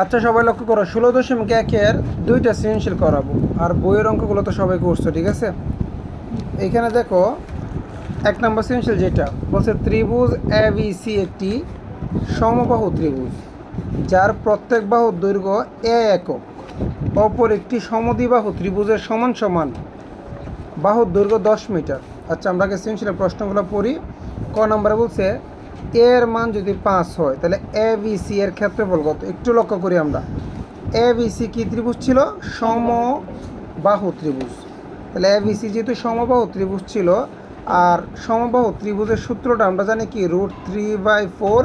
আচ্ছা সবাই লক্ষ্য করো, 16.1-এর দুইটা সৃজনশীল করাবো, আর বইয়ের অঙ্কগুলো তো সবাই করছো, ঠিক আছে? এইখানে দেখো 1 নম্বর সৃজনশীল যেটা বলছে, ত্রিভুজ এবিসি একটি সমবাহু ত্রিভুজ যার প্রত্যেক বাহুর দৈর্ঘ্য একক, অপর একটি সমদ্বিবাহু ত্রিভুজের সমান সমান বাহুর দৈর্ঘ্য 10 মিটার। আচ্ছা, আমরা আগে সৃজনশীলের প্রশ্নগুলো পড়ি। ক নম্বরে বলছে এর মান যদি 5 হয় তাহলে এ বি সি এর ক্ষেত্রফল কত? একটু লক্ষ্য করি আমরা, এ বি সি কি ত্রিভুজ ছিল? সমবাহু ত্রিভুজ। তাহলে এ বি সি যেহেতু সমবাহু ত্রিভুজ ছিল, আর সমবাহু ত্রিভুজের সূত্রটা আমরা জানি কি, √3/4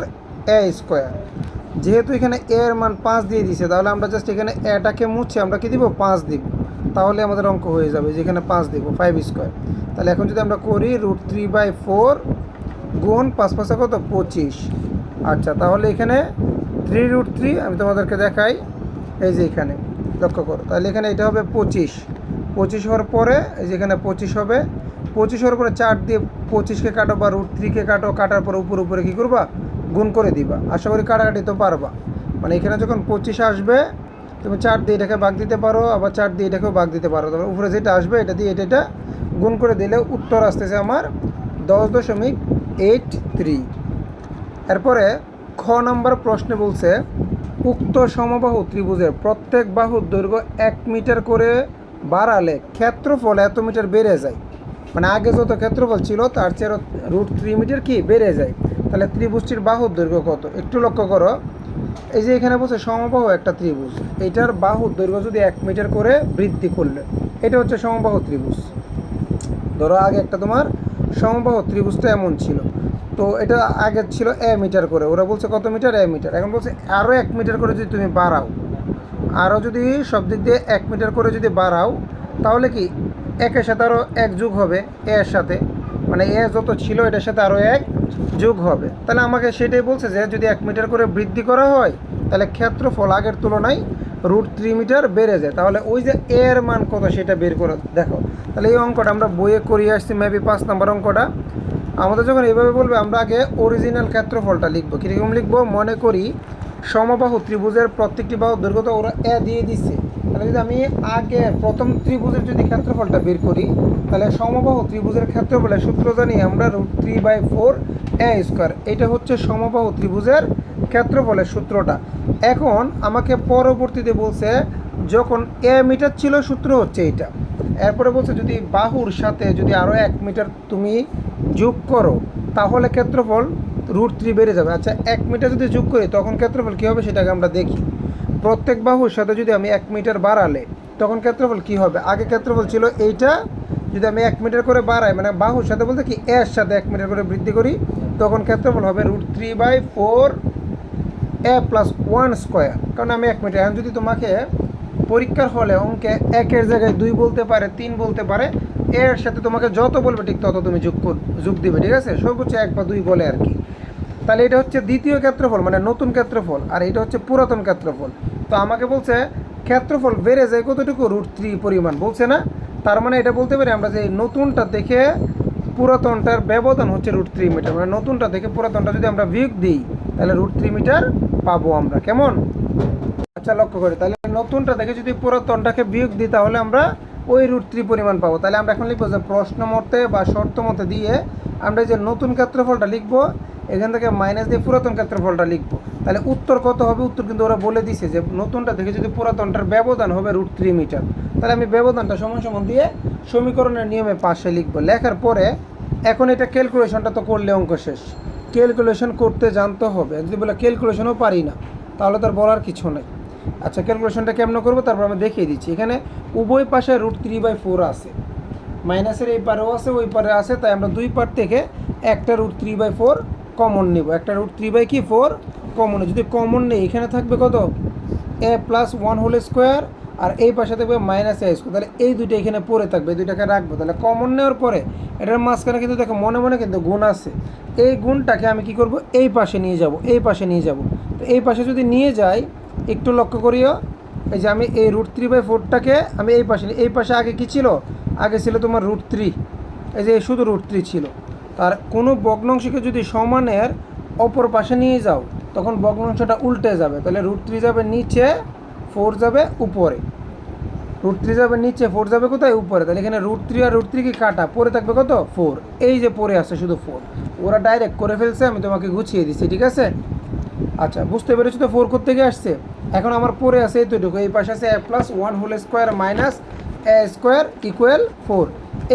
এ স্কোয়ার। যেহেতু এখানে এর মান 5 দিয়ে দিছে, তাহলে আমরা জাস্ট এখানে এটাকে মুছে আমরা কি দিব? 5 দিব, তাহলে আমাদের অঙ্ক হয়ে যাবে। যেখানে 5 দিব, 5 স্কোয়ার। তাহলে এখন যদি আমরা করি √3/4 গুণ 5 কত? 25। আচ্ছা, তাহলে এখানে 3√3 আমি তোমাদেরকে দেখাই, এই যে এখানে লক্ষ্য করো, তাহলে এখানে এটা হবে 25 হওয়ার পরে এই যে এখানে 25 হবে। 25 হওয়ার পরে 4 দিয়ে 25কে কাটো বা √3কে কাটো, কাটার পরে উপরে কী করবা? গুণ করে দিবা। আশা করি কাটাকাটি তো পারবা। মানে এখানে যখন 25 আসবে, তুমি 4 দিয়ে এটাকে ভাগ দিতে পারো, আবার 4 দিয়ে এটাকেও ভাগ দিতে পারো। তারপর উপরে যেটা আসবে এটা দিয়ে এটা গুণ করে দিলে উত্তর আসতেছে আমার 10.83। এরপরে খ নম্বর প্রশ্নে বলছে, উক্ত সমবাহু ত্রিভুজের প্রত্যেক বাহুর দৈর্ঘ্য 1 মিটার করে বাড়ালে ক্ষেত্রফল এত মিটার বেড়ে যায়। মানে আগে যত ক্ষেত্রফল ছিল তার চেয়ে √3 মিটার কি বেড়ে যায়। তাহলে ত্রিভুজটির বাহুর দৈর্ঘ্য কত? একটু লক্ষ্য করো, এই যে এখানে বলছে সমবাহু একটা ত্রিভুজ, এটার বাহুর দৈর্ঘ্য যদি 1 মিটার করে বৃদ্ধি করলে, এটা হচ্ছে সমবাহু ত্রিভুজ। ধরো আগে একটা তোমার সমবাহু ত্রিভুজটা এমন ছিল, তো এটা আগে ছিল এ মিটার করে, ওরা বলছে কত মিটার? এ মিটার। এখন বলছে আরও 1 মিটার করে যদি তুমি বাড়াও, আরও যদি সব দিক দিয়ে 1 মিটার করে যদি বাড়াও, তাহলে কি একের সাথে আরও 1 যোগ হবে এর সাথে, মানে এ যত ছিল এটার সাথে আরও 1 যোগ হবে। তাহলে আমাকে সেটাই বলছে যে যদি 1 মিটার করে বৃদ্ধি করা হয়, তাহলে ক্ষেত্রফল আগের তুলনায় √3 মিটার বেড়ে যায়। তাহলে ওই যে এর মান কত সেটা বের করে দেখো। তাহলে এই অঙ্কটা আমরা বইয়ে করিয়ে আসছি, মেবি 5 নম্বর অঙ্কটা। আমাদের যখন এইভাবে বলবে, আমরা আগে অরিজিনাল ক্ষেত্রফলটা লিখবো। কীরকম লিখবো? মনে করি সমবাহু ত্রিভুজের প্রত্যেকটি বাহুর দৈর্ঘ্য তো ওরা এ দিয়ে দিচ্ছে, তাহলে যদি আমি আগে প্রথম ত্রিভুজের যদি ক্ষেত্রফলটা বের করি, তাহলে সমবাহু ত্রিভুজের ক্ষেত্রফলের সূত্র জানি আমরা √3/4 এ স্কোয়ার। এটা হচ্ছে সমবাহু ত্রিভুজের ক্ষেত্রফলের সূত্রটা। এখন আমাকে পরবর্তীতে বলছে যখন এ মিটার ছিল, সূত্র হচ্ছে এইটা। এরপরে বলছে যদি বাহুর সাথে যদি আরও 1 মিটার তুমি যোগ করো, তাহলে ক্ষেত্রফল √3 বেড়ে যাবে। আচ্ছা, 1 মিটার যদি যোগ করি তখন ক্ষেত্রফল কী হবে সেটাকে আমরা দেখি। প্রত্যেক বাহুর সাথে যদি আমি 1 মিটার বাড়ালে তখন ক্ষেত্রফল কী হবে? আগে ক্ষেত্রফল ছিল এইটা, যদি আমি 1 মিটার করে বাড়াই, মানে বাহুর সাথে বলতে কি এর সাথে 1 মিটার করে বৃদ্ধি করি, তখন ক্ষেত্রফল হবে √3/4 এ প্লাস 1 স্কোয়ার। কারণ আমি 1 মিটার, এখন যদি তোমাকে পরীক্ষার হলে অঙ্কে 1-এর জায়গায় 2 বলতে পারে, 3 বলতে পারে, এর সাথে তোমাকে যত বলবে ঠিক তত তুমি যোগ দিবে, ঠিক আছে? সর্বোচ্চ 1 বা 2 বলে আর কি। তাহলে এটা হচ্ছে দ্বিতীয় ক্ষেত্রফল, মানে নতুন ক্ষেত্রফল, আর এটা হচ্ছে পুরাতন ক্ষেত্রফল। তো আমাকে বলছে ক্ষেত্রফল বেড়ে যায় কতটুকু? √3 পরিমাণ বলছে না? তার মানে এটা বলতে পারি আমরা যে নতুনটা থেকে পুরাতনটার ব্যবধান হচ্ছে √3 মিটার। মানে নতুনটা থেকে পুরাতনটা যদি আমরা বিয়োগ দিই, তাহলে √3 মিটার পাবো আমরা। কেমন? আচ্ছা, লক্ষ্য করি, তাহলে নতুনটা থেকে যদি পুরাতনটাকে বিয়োগ দিই, তাহলে আমরা ওই √3 পরিমাণ পাবো। তাহলে আমরা এখন লিখবো যে প্রশ্ন মতে বা শর্ত মতে দিয়ে আমরা যে নতুন ক্ষেত্রফলটা লিখবো, এখান থেকে মাইনাস দিয়ে পুরাতন ক্ষেত্রফলটা লিখবো। তাহলে উত্তর কত হবে? উত্তর কিন্তু ওরা বলে দিছে যে নতুনটা থেকে যদি পুরাতনটার ব্যবধান হবে √3 মিটার। তাহলে আমি ব্যবধানটা সমান সমান দিয়ে সমীকরণের নিয়মে পাশে লিখবো। লেখার পরে এখন এটা ক্যালকুলেশনটা তো করলে অঙ্ক শেষ। ক্যালকুলেশন করতে জানতে হবে। যদি বলে ক্যালকুলেশনও পারি না, তাহলে তার বলার কিছু নেই। আচ্ছা, ক্যালকুলেশনটা কেমন করবো তারপর আমি দেখিয়ে দিচ্ছি। এখানে উভয় পাশে √3/4 আছে, মাইনাসের এই পারেও আছে ওই পারে আছে, তাই আমরা দুই পার থেকে একটা √3/4 কমন নিব। একটা √3/4 কমন, যদি কমন নেই এখানে থাকবে কত? এ প্লাস 1 হোল স্কোয়ার, আর এই পাশে থাকবে মাইনাস এ স্কোয়ার। তাহলে এই দুইটা এখানে পড়ে থাকবে, এই দুইটাকে রাখবো। তাহলে কমন নেওয়ার পরে এটার মাঝখানে কিন্তু দেখো মনে মনে কিন্তু গুণ আছে, এই গুণটাকে আমি কি করব? এই পাশে নিয়ে যাব, এই পাশে নিয়ে যাব। তো এই পাশে যদি নিয়ে যাই, একটু লক্ষ্য করিও, এই যে আমি এই √3/4টাকে আমি এই পাশে নিই। এই পাশে আগে কি ছিল? আগে ছিল তোমার √3, এই যে শুধু √3 ছিল। তার কোনো ভগ্নাংশকে যদি সমানের অপর পাশে নিয়ে যাও, তখন ভগ্নাংশটা উল্টে যাবে, তাহলে √3 যাবে নিচে, 4 যাবে উপরে। √3 যাবে নিচে, 4 যাবে কোথায়? উপরে। তাহলে এখানে √3 আর √3 কি কাটা, পরে থাকবে কত? 4। এই যে পরে আছে শুধু 4, ওরা ডাইরেক্ট করে ফেলছে, আমি তোমাকে গুছিয়ে দিচ্ছি, ঠিক আছে? আচ্ছা, বুঝতে পেরেছো তো 4 কোত্থেকে আসছে? এখন আমার পরে আছে এইটুকু, এই পাশে আছে a+1 whole square minus a square equal 4।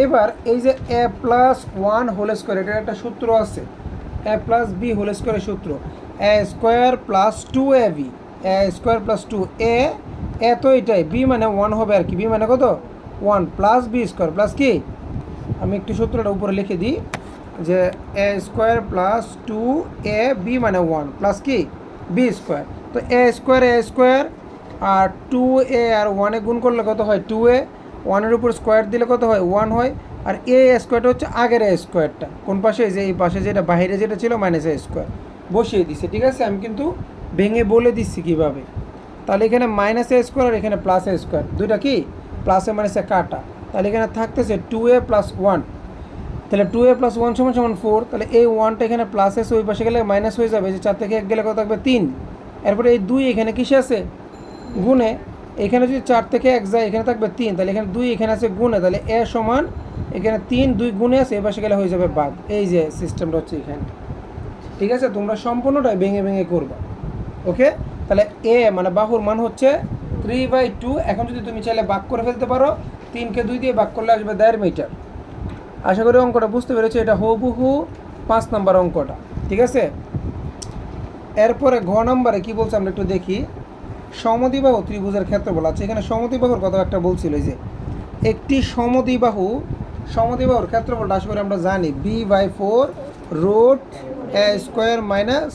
এবার এই যে a+1 হোল স্কোয়ার, এটার একটা সূত্র আছে, a+b হোল স্কোয়ারের সূত্র, a square plus 2ab, a square plus 2a, এ তো এটাই, b মানে 1 হবে আর কি, b মানে কত? 1 প্লাস b স্কোয়ার প্লাস কি, আমি একটু সূত্রটা উপরে লিখে দিই, যে a স্কোয়ার প্লাস 2ab মানে 1 প্লাস কি, b স্কোয়ার। তো a স্কোয়ার আর 2a আর 1-এ গুণ করলে কত হয়? 2a, 1-এর উপর স্কোয়ার দিলে কত হয়? 1 হয়। আর a স্কোয়ারটা হচ্ছে আগের a স্কোয়ারটা, কোন পাশে? যে এই পাশে, যেটা বাইরে যেটা ছিল মাইনাস a স্কোয়ার, বসিয়ে দিছে, ঠিক আছে? আমি কিন্তু ভেঙে বলে দিচ্ছি কীভাবে। তাহলে এখানে মাইনাস a স্কোয়ার আর এখানে প্লাস a স্কোয়ার, দুইটা কি প্লাসে মাইনাসে কাটা, তাহলে এখানে থাকতেছে 2a প্লাস 1, তাহলে 2a প্লাস 1 সমান 4। তাহলে এই 1টা এখানে প্লাস এসে ওই পাশে গেলে মাইনাস হয়ে যাবে, যে 4 থেকে 1 গেলে কত থাকবে? 3। এরপরে এই 2 এখানে কিসে আছে? গুণে। এখানে যদি 4 থেকে 1 যায়, এখানে থাকবে 3, তাহলে এখানে 2 এখানে আছে গুণে, তাহলে a সমান এখানে 3, 2 গুণে আছে, এই পাশে গেলে হয়ে যাবে বাদ। এই যে সিস্টেমটা হচ্ছে এখানে, ঠিক আছে? তোমরা সম্পূর্ণটাই ভেঙে ভেঙে করবা, ওকে? তাহলে a মানে বাহুর মান হচ্ছে 3/2। এখন যদি তুমি চাইলে ভাগ করে ফেলতে পারো, 3কে 2 দিয়ে ভাগ করলে আসবে 1.5 মিটার। আশা করি অঙ্কটা বুঝতে পেরেছো, এটা হুবহু 5 নম্বর অঙ্কটা, ঠিক আছে? এরপরে ঘ নম্বরে কি বলছে আমরা একটু দেখি। সমদ্বিবাহু ত্রিভুজের ক্ষেত্রফল আছে, এখানে সমদ্বিবাহুর কথা একটা বলছিল, যে একটি সমদ্বিবাহুর ক্ষেত্রফলটা আশা করি আমরা জানি, b/4 root a square minus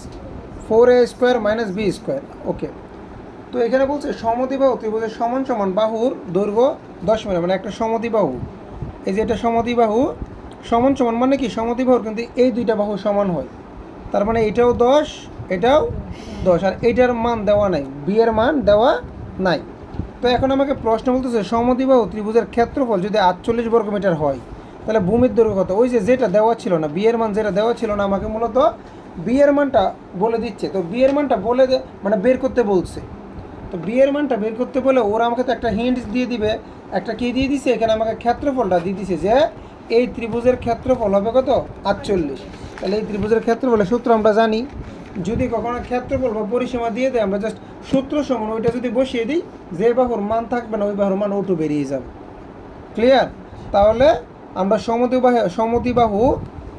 4a square minus b square, okay? তো এখানে বলছে সমদ্বিবাহু ত্রিভুজের সমান সমান বাহুর দৈর্ঘ্য 10 মিটার, মানে একটা সমদ্বিবাহু, এই যে এটা সমদ্বিবাহু সমান সমান মানে কি, সমদ্বিবাহুর কিন্তু এই দুইটা বাহু সমান হয়, তার মানে এটাও 10, এটাও 10, আর এইটার মান দেওয়া নাই, বি এর মান দেওয়া নাই। তো এখন আমাকে প্রশ্ন বলতেছে সমদ্বিবাহু ত্রিভুজের ক্ষেত্রফল যদি 48 বর্গমিটার হয়, তাহলে ভূমির দৈর্ঘ্য কত? ওই যে যেটা দেওয়া ছিল না, বি এর মান যেটা দেওয়া ছিল না, আমাকে মূলত বি এর মানটা বলে দিচ্ছে। তো বি এর মানটা বলে মানে বের করতে বলছে, তো বি এর মানটা বের করতে বলে ওরা আমাকে তো একটা হিন্ট দিয়ে দিবে, একটা কি দিয়ে দিছে, এখানে আমাকে ক্ষেত্রফলটা দিয়ে দিছে, যে এই ত্রিভুজের ক্ষেত্রফল হবে কত? 48। তাহলে এই ত্রিভুজের ক্ষেত্রফলের সূত্র আমরা জানি, যদি কখনো ক্ষেত্রফল বা পরিসীমা দিয়ে দেয়, আমরা জাস্ট সূত্র সমান ওইটা যদি বসিয়ে দিই, যে বাহুর মান থাকবে না ওই বাহুর মান ওটু বেরিয়ে যাবে, ক্লিয়ার? তাহলে আমরা সমদ্বিবাহু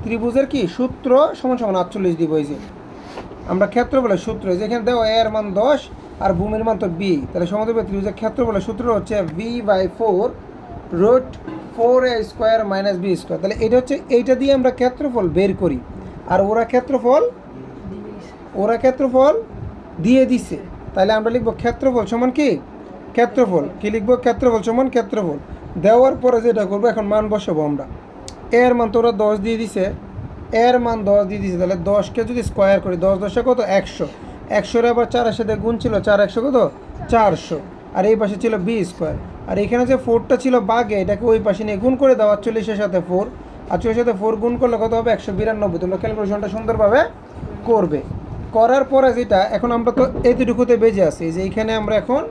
ত্রিভুজের কি সূত্র সমান 48 দিব, এই যে আমরা ক্ষেত্রফলের সূত্র, যেখানে দেওয়া এর মান 10 আর ভূমির মান তো বি, তাহলে সমদ্বিবাহু ত্রিভুজের ক্ষেত্রফলের সূত্র হচ্ছে v/4 root 4a square minus b square. তাহলে এটা হচ্ছে, এইটা দিয়ে আমরা ক্ষেত্রফল বের করি, আর ওরা ক্ষেত্রফল দিয়ে দিছে, তাহলে আমরা লিখবো ক্ষেত্রফল সমান কি, ক্ষেত্রফল কি লিখবো, ক্ষেত্রফল সমান ক্ষেত্রফল। দেওয়ার পরে যেটা করবো, এখন মান বসাবো আমরা, এর মান তো ওরা 10 দিয়ে দিছে, এর মান 10 দিয়ে দিছে, তাহলে 10কে যদি স্কোয়ার করি, 10 10 কত? 100, 100-এর আবার 4-এর সাথে গুণ ছিল, 4 100 কত? 400, আর এই পাশে ছিল বি স্কোয়ার, আর এখানে যে 4টা ছিল বাগে, এটাকে ওই পাশে নিয়ে গুণ করে দাও, 48-এর সাথে 4, 48-এর সাথে 4 গুণ করলে কত হবে? 192। তোমরা ক্যালকুলেশনটা সুন্দরভাবে করবে। করার পরে যেটা, এখন আমরা তো এইটুকুতে বেজে আসি, যে এইখানে আমরা এখন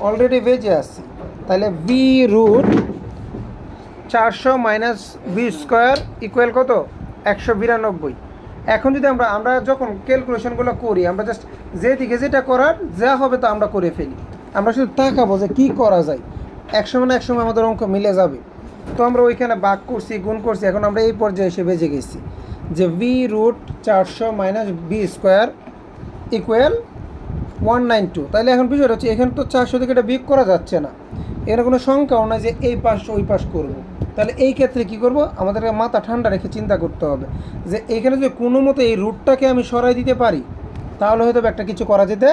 অলরেডি বেজে আসছি, তাহলে b root 400 minus b square equal কত? 192। এখন যদি আমরা যখন ক্যালকুলেশনগুলো করি, আমরা জাস্ট যেদিকে যেটা করার যা হবে তা আমরা করে ফেলি, আমরা শুধু তাকাবো যে কী করা যায়, একসময় না একসময় আমাদের অঙ্ক মিলে যাবে। তো আমরা ওইখানে ভাগ করছি, গুণ করছি, এখন আমরা এই পর্যায়ে এসে বেজে গেছি, যে v root 400 minus b square equal 192। তাহলে এখন বিষয়টা হচ্ছে, এখানে তো 400 থেকে এটা বিয়োগ করা যাচ্ছে না, এখানে কোনো সংখ্যাও না যে এই পাশ ওই পাশ করবো। তাহলে এই ক্ষেত্রে কী করবো, আমাদেরকে মাথা ঠান্ডা রেখে চিন্তা করতে হবে, যে এইখানে যদি কোনো মতো এই রুটটাকে আমি সরাই দিতে পারি, তাহলে হয়তো একটা কিছু করা যেতে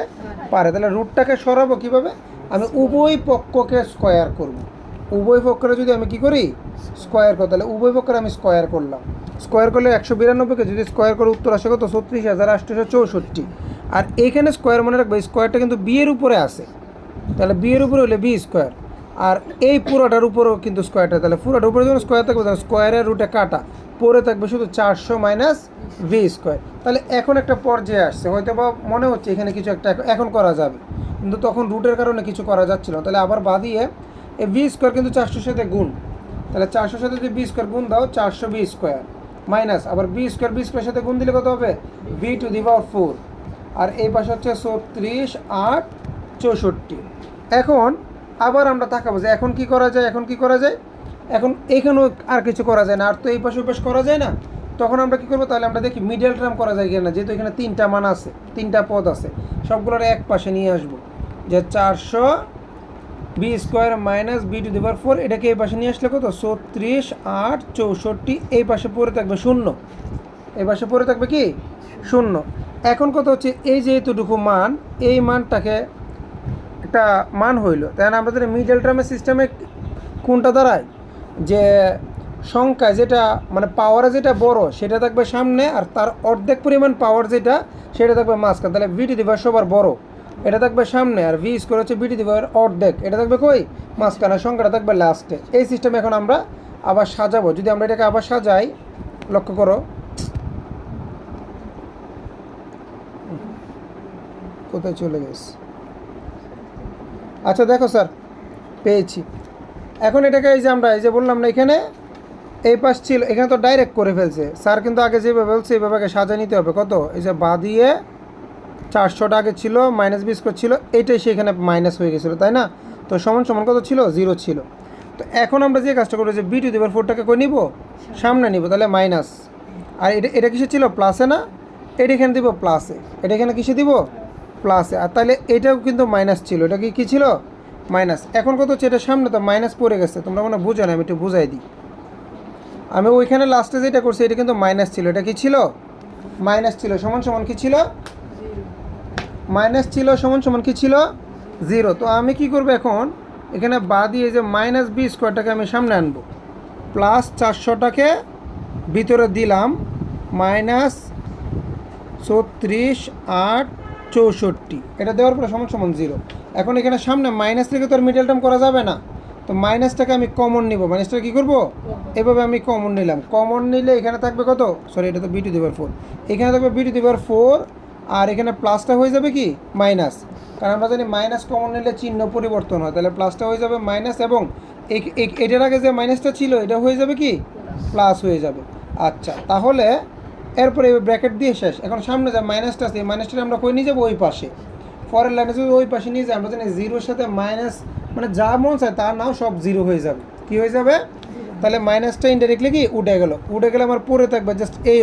পারে। তাহলে রুটটাকে সরাবো কীভাবে, আমি উভয় পক্ষকে স্কোয়ার করব। উভয় পক্ষরে যদি আমি কী করি, স্কোয়ার করি, তাহলে উভয় পক্ষরে আমি স্কোয়ার করলাম, স্কোয়ার করলে 192-কে যদি স্কোয়ার করে উত্তর আসে কত? 36,864। আর এইখানে স্কোয়ার মনে রাখবে, স্কোয়ারটা কিন্তু বি এর উপরে আসে, তাহলে বি এর উপরে হলে বি স্কোয়ার, আর এই পুরোটার উপরেও কিন্তু স্কোয়ারটা, তাহলে পুরোটার উপরে যখন স্কোয়ার থাকবে তখন স্কোয়ারের রুটে কাটা, পরে থাকবে শুধু 400 মাইনাস ভি স্কোয়ার। তাহলে এখন একটা পর্যায়ে আসছে, হয়তো বা মনে হচ্ছে এখানে কিছু একটা এখন করা যাবে, কিন্তু তখন রুটের কারণে কিছু করা যাচ্ছিল না। তাহলে আবার বাদিয়ে এই ভি স্কোয়ার কিন্তু 400 সাথে গুণ, তাহলে 400 সাথে যদি বি স্কোয়ার গুণ দাও 400 বি স্কোয়ার মাইনাস আবার বি স্কোয়ার সাথে গুণ দিলে কত হবে বি টু দি পাওয়ার 4, আর এই পাশে হচ্ছে 36 8 64। এখন আবার আমরা তাকাবো যে এখন কি করা যায়, এখন এখানেও আর কিছু করা যায় না, আর তো এই পাশে ওই পাশে করা যায় না। তখন আমরা কী করবো, তাহলে আমরা দেখি মিডল টার্ম করা যায় কিনা, যেহেতু এখানে 3টা মান আছে, 3টা পদ আছে, সবগুলোর এক পাশে নিয়ে আসবো, যে 400 B square minus B to the power 4, এটাকে এই পাশে নিয়ে আসলে কত 36 8 64, এই পাশে পড়ে থাকবে 0, এই পাশে পড়ে থাকবে কি 0। এখন কত হচ্ছে এই যে এতটুকু মান, এই মানটাকে একটা মান হইলো, তাই না? আমাদের মিডল টার্মের সিস্টেমে কোনটা দাঁড়ায়, যে সংখ্যা যেটা মানে পাওয়ারে যেটা বড় সেটা থাকবে সামনে, আর তার অর্ধেক পরিমাণ পাওয়ার যেটা সেটা থাকবে মাঝখানে। তাহলে বি টু দি পাওয়ার সবার বড়, এটা থাকবে সামনে, আর ভি স্কোয়ার হচ্ছে বি টু দি পাওয়ার অর্ধেক, এটা থাকবে কই মাঝখানে, সংখ্যাটা থাকবে লাস্টে। এই সিস্টেমে এখন আমরা আবার সাজাবো, যদি আমরা এটাকে আবার সাজাই, লক্ষ্য করো কোথায় চলে গেছে। আচ্ছা দেখো স্যার, পেয়েছি। এখন এটাকে এই যে আমরা এই যে বললাম না এখানে এই পাশ ছিল, এখানে তো ডাইরেক্ট করে ফেলছে স্যার, কিন্তু আগে যেভাবে বলছে এইভাবে সাজা নিতে হবে। কত, এই যে বা দিয়ে 400টা আগে ছিল, মাইনাস বি স্কোয়ার ছিল, এইটাই সেখানে মাইনাস হয়ে গেছিলো, তাই না? তো সমান সমান কত ছিল 0 ছিল। তো এখন আমরা যে কাজটা করবো, যে বি টু দি পাওয়ার 4টাকে কই নিব, সামনে নিব, তাহলে মাইনাস, আর এটা কিসে ছিল প্লাসে না, এটা এখানে দিব প্লাসে, এটা এখানে কিসে দিব প্লাসে, আর তাহলে এটাও কিন্তু মাইনাস ছিল, এটা কি ছিল মাইনাস। এখন কত হচ্ছে, এটা সামনে তো মাইনাস পড়ে গেছে, তোমরা মানে বুঝো না, আমি একটু বুঝাই দিই। আমি ওইখানে লাস্টে যেটা করছি এটা কিন্তু মাইনাস ছিল, এটা কি ছিল মাইনাস ছিল, সমান সমান কি ছিল মাইনাস ছিল, সমান সমান কি ছিল 0। তো আমি কি করব এখন, এখানে বাদ দিয়ে যে মাইনাস বি স্কোয়ারটাকে আমি সামনে আনবো, প্লাস 400টাকে ভিতরে দিলাম, মাইনাস 36 8 64, এটা দেওয়ার পরে সমান সমান 0। এখন এখানে সামনে মাইনাস থেকে তো আর মিডল টার্ম করা যাবে না, তো মাইনাসটাকে আমি কমন নিব, মাইনাসটা কী করবো, এভাবে আমি কমন নিলাম, কমন নিলে এখানে থাকবে কত, সরি এটা তো বি টু দি পাওয়ার 4, এখানে থাকবে বি টু দি পাওয়ার 4, আর এখানে প্লাসটা হয়ে যাবে কি মাইনাস, কারণ আমরা জানি মাইনাস কমন নিলে চিহ্ন পরিবর্তন হয়, তাহলে প্লাসটা হয়ে যাবে মাইনাস, এবং এটার আগে যে মাইনাসটা ছিল এটা হয়ে যাবে কি প্লাস হয়ে যাবে। আচ্ছা, তাহলে এরপরে ব্র্যাকেট দিয়ে শেষ। এখন সামনে যে মাইনাসটা আছে, এই মাইনাসটা আমরা কই নিয়ে যাবো ওই পাশে, পরের লাইনে যদি ওই পাশে নিয়ে যাই, আমরা জানি 0-র সাথে মাইনাস মানে যা মন চায় তার নাও সব 0 হয়ে যাবে, কি হয়ে যাবে, তাহলে মাইনাসটা ইনডাইরেক্টলি কি উঠে গেলে আমার পড়ে থাকবে জাস্ট এই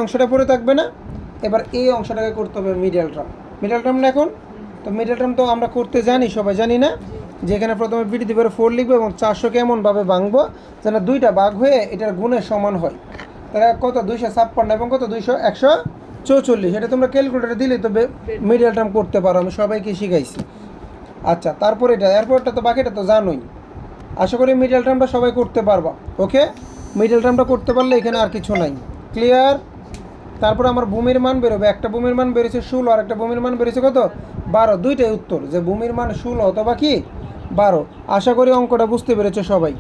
অংশটা পড়ে থাকবে না। এবার এই অংশটাকে করতে হবে মিডল টার্ম না এখন, তো মিডল টার্ম তো আমরা করতে জানি, সবাই জানি না, যেখানে প্রথমে বি টু দি পাওয়ার 4 লিখবো এবং 400কে এমনভাবে ভাঙবো যেন দুইটা ভাগ হয়ে এটার গুণের সমান হয়। তাহলে কত 256 এবং কত 144, এটা তোমরা ক্যালকুলেটারে দিলে তো মিডল টার্ম করতে পারো, আমি সবাইকে শিখাইছি। আচ্ছা, তারপরে এরপরটা তো বাকিটা তো জানোই, আশা করি মিডল টার্মটা সবাই করতে পারবা। ওকে, মিডল টার্মটা করতে পারলে এখানে আর কিছু নাই, ক্লিয়ার। তারপর আমার ভূমির মান বেরোবে, একটা ভূমির মান বেরোছে 16, আর একটা ভূমির মান বেরোছে কত 12, দুইটাই উত্তর, যে ভূমির মান 16 অথবা কি 12। আশা করি অঙ্কটা বুঝতে পেরেছো সবাই।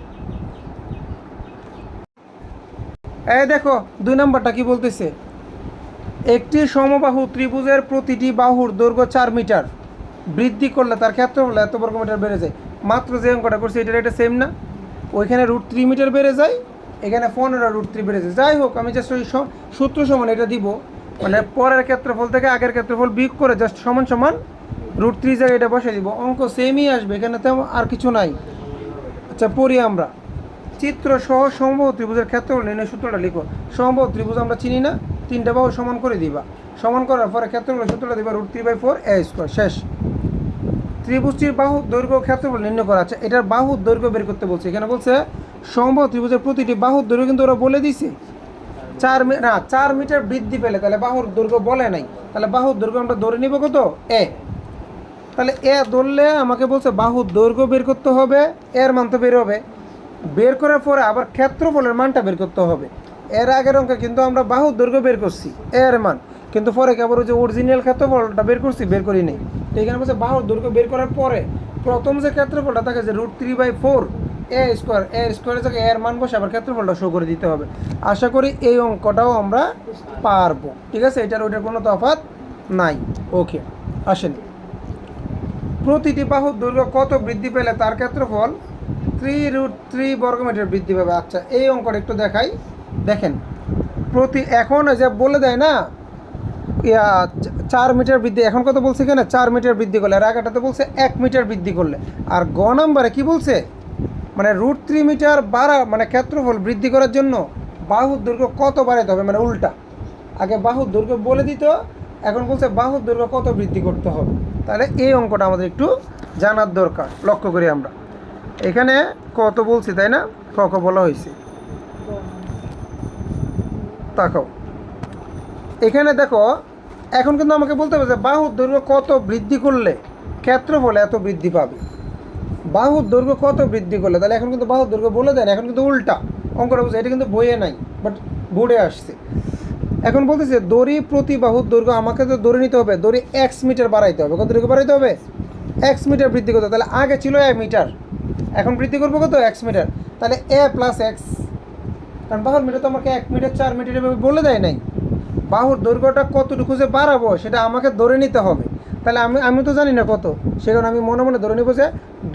এই দেখো 2 নম্বরটা কি বলতেছে, একটি সমবাহু ত্রিভুজের প্রতিটি বাহুর দৈর্ঘ্য 4 মিটার বৃদ্ধি করলে তার ক্ষেত্রফল এত বর্গমিটার বেড়ে যায়। মাত্র যে অঙ্কটা করছে এটা সেম না, ওইখানে √3 মিটার বেড়ে যায়, এখানে 15√3 বেড়ে যায়। যাই হোক, আমি জাস্ট ওই সূত্র সমান এটা দিব, মানে পরের ক্ষেত্রফল থেকে আগের ক্ষেত্রফল বিয়োগ করে জাস্ট সমান সমান √3 জায়গায় এটা বসে দিব, অঙ্ক সেমই আসবে, এখানে তেমন আর কিছু নাই। আচ্ছা, পড়ি আমরা, চিত্র সহ সমবাহু ত্রিভুজের ক্ষেত্রফল নির্ণয় সূত্রটা লিখো। সমবাহু ত্রিভুজ আমরা চিনি না, 3টা বাহু সমান করে দিবা, সমান করার পরে ক্ষেত্রফলের সূত্রটা দিবা √3/4 a², শেষ। ত্রিভুজটির বাহু দৈর্ঘ্য ক্ষেত্রফল নির্ণয় করা আছে, এটার বাহুর দৈর্ঘ্য বের করতে বলছে। এখানে বলছে সমবাহু ত্রিভুজের প্রতিটি বাহুর দৈর্ঘ্য কিন্তু ওরা বলে দিছে 4 মিটার বৃদ্ধি পেলে, তাহলে বাহুর দৈর্ঘ্য বলে নাই, তাহলে বাহুর দৈর্ঘ্য আমরা ধরে নিব কত এ, তাহলে এ ধরলে আমাকে বলছে বাহুর দৈর্ঘ্য বের করতে হবে, এর মান তো বের হবে, বের করার পরে আবার ক্ষেত্রফলের মানটা বের করতে হবে। এর আগের অঙ্কে কিন্তু আমরা বাহুর দৈর্ঘ্য বের করছি এর মান, কিন্তু পরে কেবল ওই যে অরিজিনাল ক্ষেত্রফলটা বের করি নেই। তো এখানে বলছে বাহুর দৈর্ঘ্য বের করার পরে প্রথম যে ক্ষেত্রফলটা থাকে যে √3/4 এ স্কোয়ারের জায়গায় এর মান বসে আবার ক্ষেত্রফলটা শো করে দিতে হবে। আশা করি এই অঙ্কটাও আমরা পারবো। ঠিক আছে, এটার ওইটার কোনো তফাৎ নাই। ওকে, আসেন, প্রতিটি বাহুর দৈর্ঘ্য কত বৃদ্ধি পেলে তার ক্ষেত্রফল 3√3 বর্গমিটার বৃদ্ধি পাবে। আচ্ছা, এই অঙ্কটা একটু দেখাই। দেখেন, এখন যে বলে দেয় না 4 মিটার বৃদ্ধি, এখন কত বলছে এখানে 4 মিটার বৃদ্ধি করলে, আর আগেটাতে বলছে 1 মিটার বৃদ্ধি করলে। আর গ নাম্বারে কি বলছে, মানে √3 মিটার বাড়া মানে ক্ষেত্রফল বৃদ্ধি করার জন্য বাহুর দৈর্ঘ্য কত বাড়াইতে হবে, মানে উল্টা। আগে বাহুর দৈর্ঘ্য বলে দিত, এখন বলছে বাহুর দৈর্ঘ্য কত বৃদ্ধি করতে হবে। তাহলে এই অঙ্কটা আমাদের একটু জানার দরকার। লক্ষ্য করি আমরা এখানে কত বলছি, তাই না, ক বলা হয়েছে। তাকাও এখানে দেখো, এখন কিন্তু আমাকে বলতে হবে যে বাহুর দৈর্ঘ্য কত বৃদ্ধি করলে ক্ষেত্রফল এত বৃদ্ধি পাবে। বাহুর দৈর্ঘ্য কত বৃদ্ধি করলে, তাহলে এখন কিন্তু বাহুর দৈর্ঘ্য বলে দেন, এখন কিন্তু উল্টা অঙ্কটা বুঝছে। এটা কিন্তু বইয়ে নাই, বাট বোর্ডে আসছে। এখন বলতেছে দড়ি প্রতি বাহুর দৈর্ঘ্য, আমাকে তো দড়ি নিতে হবে, দড়ি x মিটার বাড়াইতে হবে। কত দৈর্ঘ্য বাড়াইতে হবে, x মিটার বৃদ্ধি করতে হবে। তাহলে আগে ছিল 1 মিটার, এখন বৃদ্ধি করবো কত, x মিটার। তাহলে a + x, কারণ বাহুর মিটার তো আমাকে 1 মিটার 4 মিটার এভাবে বলে দেয় নাই। বাহুর দৈর্ঘ্যটা কতটুকু যে বাড়াবো সেটা আমাকে ধরে নিতে হবে। তাহলে আমি তো জানি না কত, সেখানে আমি মনে মনে ধরে নিব যে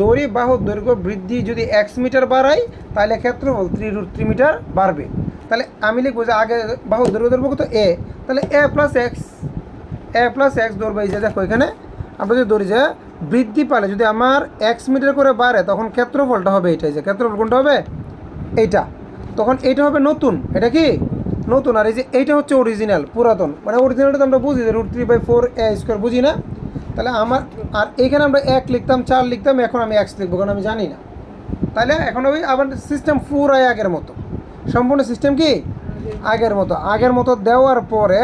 দড়ি বাহুর দৈর্ঘ্য বৃদ্ধি যদি x মিটার বাড়াই, তাহলে ক্ষেত্রফল 3√3 মিটার বাড়বে। তাহলে আমি লিখবো যে আগে বাহুর দৈর্ঘ্য ধরবো কত, a, তাহলে a + x ধরবো। এই যে দেখো এখানে আমরা যদি ধরি যে বৃদ্ধি পালে যদি আমার x মিটার করে বাড়ে, তখন ক্ষেত্রফলটা হবে এইটাই, যে ক্ষেত্রফল কোনটা হবে, এইটা। তখন এইটা হবে নতুন, এটা কি নতুন। আর এই যে এইটা হচ্ছে অরিজিনাল, পুরাতন। মানে অরিজিনালটা তো আমরা বুঝি যে √3/4 a² বুঝি না। তাহলে আমার, আর এইখানে আমরা 1 লিখতাম, 4 লিখতাম, এখন আমি x লিখবো, কারণ আমি জানি না। তাহলে এখন ওই আবার সিস্টেম পুরাই আগের মতো, সম্পূর্ণ সিস্টেম কি আগের মতো দেওয়ার পরে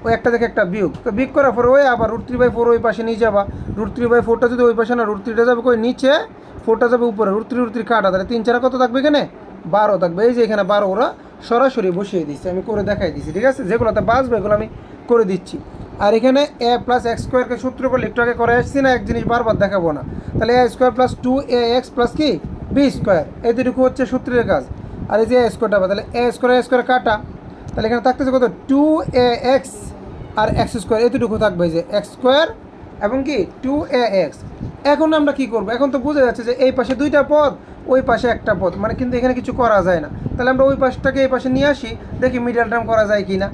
ওই একটা দেখে একটা বিয়োগ, তো বিয়োগ করার পরে ওই আবার √3/4 ওই পাশে নিয়ে যাবা। √3/4টা যদি ওই পাশে না, √3টা যাবে কই নিচে, 4টা যাবে উপরে, √3 কাটা, তাহলে 3 4 কত থাকবে, এখানে 12 থাকবে। এই যে এখানে 12 ওরা সরাসরি বসিয়ে দিচ্ছে, আমি করে দেখাই দিচ্ছি। ঠিক আছে, যেগুলোতে বাঁচবে এগুলো আমি করে দিচ্ছি। আর এখানে a + x² সূত্র করলে একটু আগে করে আসছি না, এক জিনিস বারবার দেখাবো না। তাহলে a² + 2ax + কি b², এতটুকু হচ্ছে সূত্রের কাজ। আর এই যে a² তাহলে a² কাটা, তাহলে এখানে থাকতেছে কত, 2ax আর x², এতটুকু থাকবে যে x² এবং কি 2ax। এখন আমরা কি করব, এখন তো বোঝা যাচ্ছে যে এই পাশে 2টা পদ, ওই পাশে একটা পদ, মানে কিন্তু এখানে কিছু করা যায় না। তাহলে আমরা ওই পাশটাকে এই পাশে নিয়ে আসি, দেখি মিডল টার্ম করা যায় কি না।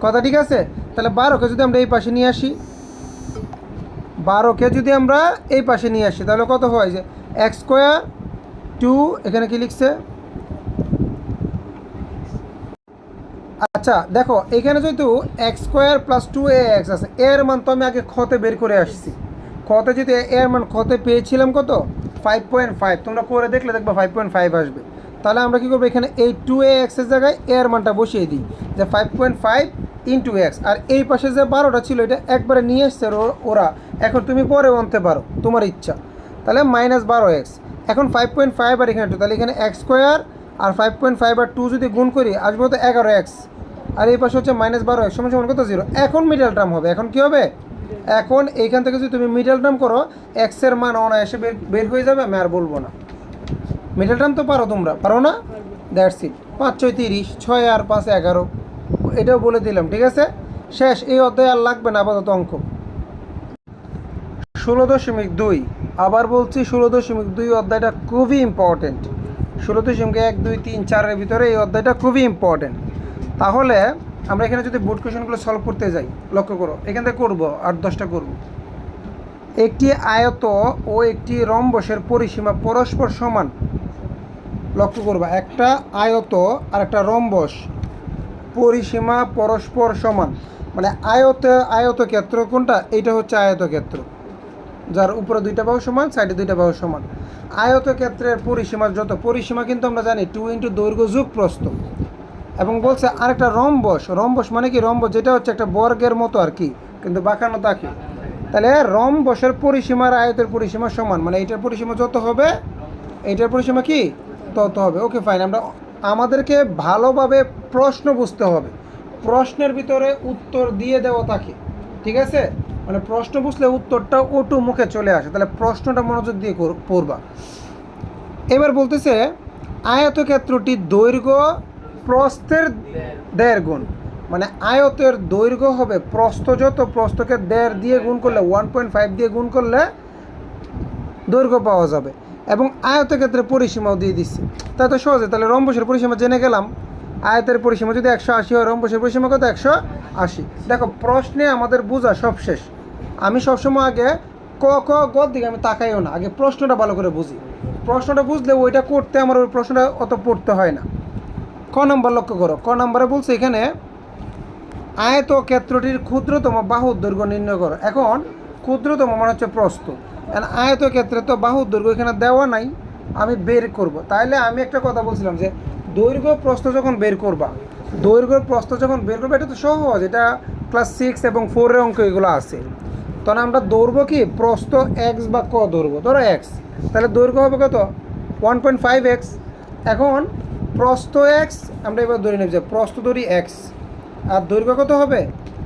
কথা ঠিক আছে। তাহলে 12কে যদি আমরা এই পাশে নিয়ে আসি, 12কে যদি আমরা এই পাশে নিয়ে আসি, তাহলে কত হয় যে x², 2, এখানে কি লিখছে, আচ্ছা দেখো এখানে যেহেতু x² + 2ax আছে, এর মান তো আমি আগে খতে বের করে আসছি। খতে যদি এর মান খতে পেয়েছিলাম কত, 5.5, তোমরা করে দেখলে দেখবে 5.5 আসবে। তাহলে আমরা কী করবো, এখানে এই 2ax এর জায়গায় এর মানটা বসিয়ে দিই, যে 5.5 × x। আর এই পাশে যে 12টা ছিল এটা একবারে নিয়ে এসছে ওরা, এখন তুমি পরে আনতে পারো তোমার ইচ্ছা। তাহলে -12x, এখন 5.5 আর এখানে 2, তাহলে এখানে x² আর 5.5 আর 2 যদি গুণ করি আসবে তো 11x, আর এই পাশে হচ্ছে -12x সমান কত, 0। এখন মিডল টার্ম হবে, এখন কি হবে, এখন এইখান থেকে যদি তুমি মিডল টার্ম করো, x এর মান অনায়াসে বের হয়ে যাবে। আমি আর বলবো না, মিডল টার্ম তো পারো, তোমরা পারো না, দ্যাটস ইট। 5 6 30, 6 আর 5 11, এটাও বলে দিলাম। ঠিক আছে, শেষ। এই অধ্যায় আর লাগবে না আপাতত অঙ্ক। 16.2, আবার বলছি 16.2 অধ্যায়টা খুবই ইম্পর্টেন্ট। 16.1 2 3 4-এর ভিতরে এই অধ্যায়টা খুবই ইম্পর্টেন্ট। তাহলে আমরা এখানে যদি বোর্ড কোয়েশনগুলো সলভ করতে যাই, লক্ষ্য করো এখান থেকে করবো 8-10টা করবো। একটি আয়ত ও একটি রম্বসের পরিসীমা পরস্পর সমান। লক্ষ্য করবা, একটা আয়ত আর একটা রম্বস পরিসীমা পরস্পর সমান, মানে আয়তক্ষেত্র কোনটা, এইটা হচ্ছে আয়তক্ষেত্র, যার উপরে 2টা বাহু সমান, সাইডে 2টা বাহু সমান। আয়তক্ষেত্রের পরিসীমা যত, পরিসীমা কিন্তু আমরা জানি 2 × দৈর্ঘ্য যোগ প্রস্থ। এবং বলছে আরেকটা রম্বস মানে কি, রম্বস যেটা হচ্ছে একটা বর্গের মতো আর কি, কিন্তু বাঁকানো থাকে। তাহলে রম্বসের পরিসীমার আয়তের পরিসীমা সমান, মানে এইটার পরিসীমা যত হবে এইটার পরিসীমা কি তত হবে। Okay fine. আমাদেরকে ভালোভাবে প্রশ্ন বুঝতে হবে, প্রশ্নের ভিতরে উত্তর দিয়ে দেওয়া থাকে। ঠিক আছে, মানে প্রশ্ন বুঝলে উত্তরটা ওটু মুখে চলে আসে, তাহলে প্রশ্নটা মনোযোগ দিয়ে পড়বা। এবার বলতেছে আয়তক্ষেত্রটির দৈর্ঘ্য প্রস্থের 1.5 গুণ, মানে আয়তের দৈর্ঘ্য হবে প্রস্থ যত, প্রস্থকে 1.5 দিয়ে গুণ করলে 1.5 দিয়ে গুণ করলে দৈর্ঘ্য পাওয়া যাবে। এবং আয়তক্ষেত্রের পরিসীমাও দিয়ে দিচ্ছে, তা তো সহজে। তাহলে রম্বসের পরিসীমা জেনে গেলাম, আয়তের পরিসীমা যদি 180 হয়, রম্বসের পরিসীমা কত? 180। দেখো প্রশ্নে আমাদের বোঝা সব শেষ। আমি সবসময় আগে ক খ গ দিকে আমি তাকাইও না, আগে প্রশ্নটা ভালো করে বুঝি। প্রশ্নটা বুঝলে ওইটা করতে আমার ওই প্রশ্নটা অত পড়তে হয় না। ক নম্বর লক্ষ্য করো, ক নম্বরে বলছে এখানে আয়তক্ষেত্রটির ক্ষুদ্রতম বাহুর দৈর্ঘ্য নির্ণয় করো। এখন ক্ষুদ্রতম মানে হচ্ছে প্রস্থ, আয়তক্ষেত্রে তো বাহুর দৈর্ঘ্য এখানে দেওয়া নাই, আমি বের করব। তাহলে আমি একটা কথা বলছিলাম যে দৈর্ঘ্য প্রস্থ যখন বের করবা, দৈর্ঘ্য প্রস্থ যখন বের করবে, এটা তো সহজ, এটা ক্লাস 6 এবং 4 অঙ্ক এগুলো আছে। তখন আমরা দৌড়বো কি প্রস্থ এক্স বা ক দৌড়বো, ধরো এক্স, তাহলে দৈর্ঘ্য হবে কত? 1.5x। এখন প্রস্থ এক্স, আমরা এবার ধরে নেব যে প্রস্থ ধরি এক্স, আর দৈর্ঘ্য কত হবে?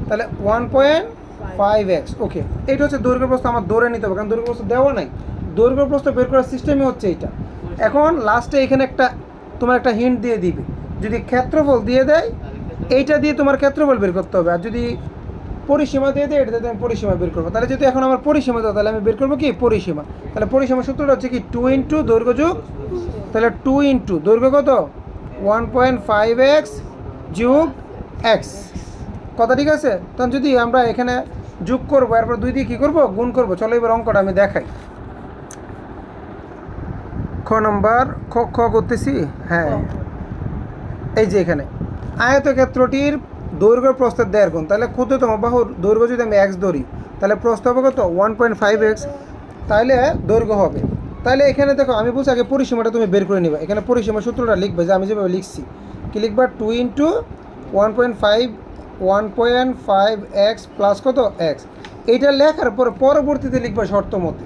তাহলে 1.5x। ওকে, এইটা হচ্ছে দৈর্ঘ্য প্রস্থ, আমার ধরে নিতে হবে, কারণ দৈর্ঘ্য প্রস্থ দেওয়া নাই। দৈর্ঘ্য প্রস্থ বের করার সিস্টেমই হচ্ছে এইটা। এখন লাস্টে এখানে একটা তোমার একটা হিন্ট দিয়ে দিবে, যদি ক্ষেত্রফল দিয়ে দেয় এইটা দিয়ে তোমার ক্ষেত্রফল বের করতে হবে, আর যদি পরিসীমা দিয়ে দেয় এটা দিয়ে আমি পরিসীমা বের করবো। তাহলে যদি এখন আমার পরিসীমা দাও, তাহলে আমি বের করবো কি পরিসীমা। তাহলে পরিসীমা সূত্রটা হচ্ছে কি 2 ইন্টু দৈর্ঘ্য যোগ, তাহলে 2 ইন্টু দৈর্ঘ্য কত? 1.5x যোগ এক্স। কথা ঠিক আছে? তখন যদি আমরা এখানে যোগ করবো, এরপর 2 দিয়ে কী করবো? গুণ করবো। চলো এবার অঙ্কটা আমি দেখাই। খ নম্বর খ করতেছি। হ্যাঁ, এই যে এখানে আয়তক্ষেত্রটির দৈর্ঘ্য প্রস্থের 1.5 গুণ, তাহলে ক্ষুদ্রতম বাহুর দৈর্ঘ্য যদি আমি এক্স ধরি, তাহলে প্রস্থ হবে কত? 1.5x, তাহলে দৈর্ঘ্য হবে। তাহলে এখানে দেখো আমি বলছি আগে পরিসীমাটা তুমি বের করে নিবে। এখানে পরিসীমা সূত্রটা লিখবে, যে আমি যেভাবে লিখছি, কি লিখবা? 2 ইন্টু 1.5x প্লাস কত? এক্স। এইটা লেখার পরে পরবর্তীতে লিখবা শর্ত মতে।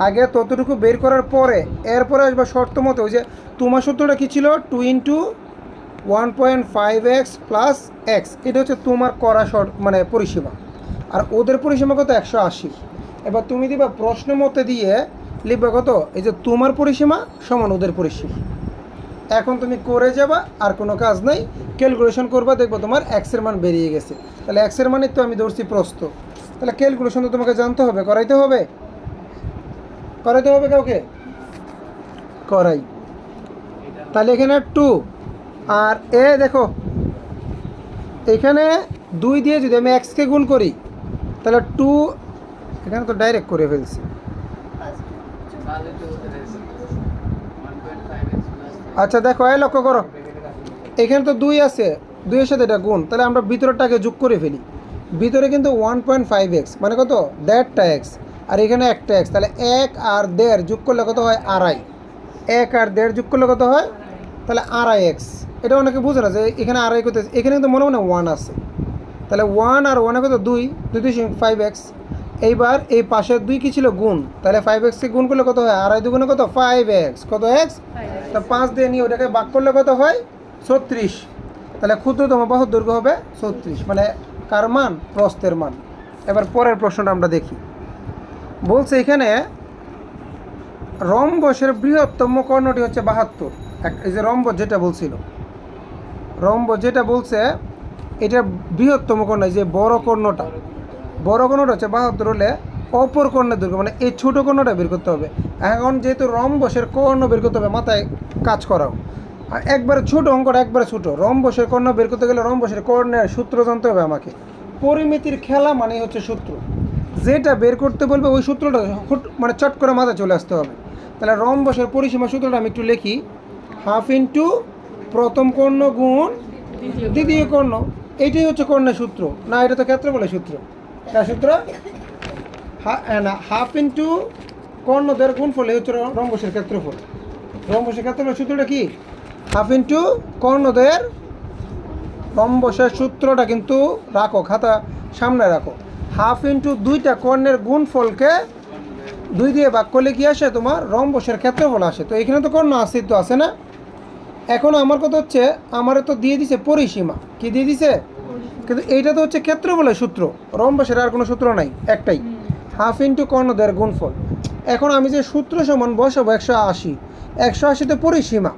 আগে ততটুকু বের করার পরে এরপরে আসবা শর্ত মতে। ওই যে তোমার সূত্রটা কী ছিল? 2 ইন্টু 1.5x প্লাস এক্স, এটা হচ্ছে তোমার করা শর্ট মানে পরিসীমা। আর ওদের পরিসীমা কত? 180। এবার তুমি দিবা প্রশ্ন মতে দিয়ে লিখবা কত? এই যে তোমার পরিসীমা সমান ওদের পরিসীমা। এখন তুমি করে যাবা, আর কোনো কাজ নাই, ক্যালকুলেশন করবা, দেখবো তোমার এক্সের মান বেরিয়ে গেছে। তাহলে এক্সের মানে তো আমি ধরছি প্রস্থ, তাহলে ক্যালকুলেশন তো তোমাকে জানতে হবে, করাইতে হবে কাউকে করাই। তাহলে এখানে 2 আর এ দেখো এখানে 2 দিয়ে যদি আমি এক্সকে গুণ করি, তাহলে 2, এখানে তো ডাইরেক্ট করে ফেলছি। আচ্ছা দেখো, লক্ষ্য করো, এখানে তো 2 আছে, 2-এর সাথে এটা গুণ, তাহলে আমরা ভিতরটাকে যোগ করে ফেলি। ভিতরে কিন্তু 1.5x মানে কত? 1.5x, আর এখানে একটা এক্স, তাহলে 1 আর 1.5 যোগ করলে কত হয়? 2.5। 1 আর 1.5 যোগ করলে কত হয়? তাহলে 2.5x। এটা অনেকে বুঝে না যে এখানে 2.5 করতে, এখানে কিন্তু মনে মনে 1 আছে, তাহলে 1 আর 1 কত? 2, 2.5x। এইবার এই পাশের 2 কী ছিল? গুণ, তাহলে 5xকে গুণ করলে কত হয়? 2.5 দুগুণে কত? 5x। কত এক্স? তা 5 দিয়ে নিয়ে ওটাকে ভাগ করলে কত হয়? 36। তাহলে ক্ষুদ্রতম বাহুর দৈর্ঘ্য হবে 36, মানে কার মান? প্রস্থের মান। এবার পরের প্রশ্নটা আমরা দেখি। বলছে এখানে রম্বসের বৃহত্তম কর্ণটি হচ্ছে 72। এই যে রম্বস যেটা বলছিল, রম্বস যেটা বলছে এটা বৃহত্তম কর্ণ, যে বড় কর্ণটা হচ্ছে 72 হলে অপর কর্ণের দৈর্ঘ্য, মানে এই ছোটো কর্ণটা বের করতে হবে। এখন যেহেতু রম্বসের কর্ণ বের করতে হবে, মাথায় কাজ করাও। আর একবারে ছোটো অঙ্কটা, একবারে ছোটো। রম্বসের কর্ণ বের করতে গেলে রম্বসের কর্ণের সূত্র জানতে হবে আমাকে। পরিমিতির খেলা মানে হচ্ছে সূত্র, যেটা বের করতে বলবে ওই সূত্রটা মানে চট করে মাথায় চলে আসতে হবে। তাহলে রম্বসের পরিসীমা সূত্রটা আমি একটু লিখি, হাফ ইন্টু প্রথম কর্ণ গুণ দ্বিতীয় কর্ণ। এইটাই হচ্ছে কর্ণের সূত্র না? এটা তো ক্ষেত্রফলের সূত্র। তার সূত্র না, হাফ ইন্টু কর্ণদের গুণফল, এই হচ্ছে রম্বসের ক্ষেত্রফল। রম্বসের ক্ষেত্রফলের সূত্রটা কি? Half into কর্ণদের। রম্বসের সূত্রটা কিন্তু রাখো, খাতা সামনে রাখো। হাফ ইন্টু 2টা কর্ণের গুণফলকে 2 দিয়ে ভাগ করলে কি আসে? তোমার রম্বসের ক্ষেত্রফল আসে। তো এখানে তো কর্ণ অস্তিত্ব আছে না? এখন আমার কথা হচ্ছে, আমারে তো দিয়ে দিছে পরিসীমা। কি দিয়ে দিছে? কিন্তু এইটা তো হচ্ছে ক্ষেত্রফলের সূত্র, রম্বসের আর কোনো সূত্র নাই, একটাই হাফ ইন্টু কর্ণদ্বয়ের গুণফল। এখন আমি যে সূত্র সমান বসাবো 180, 180 পরিসীমা,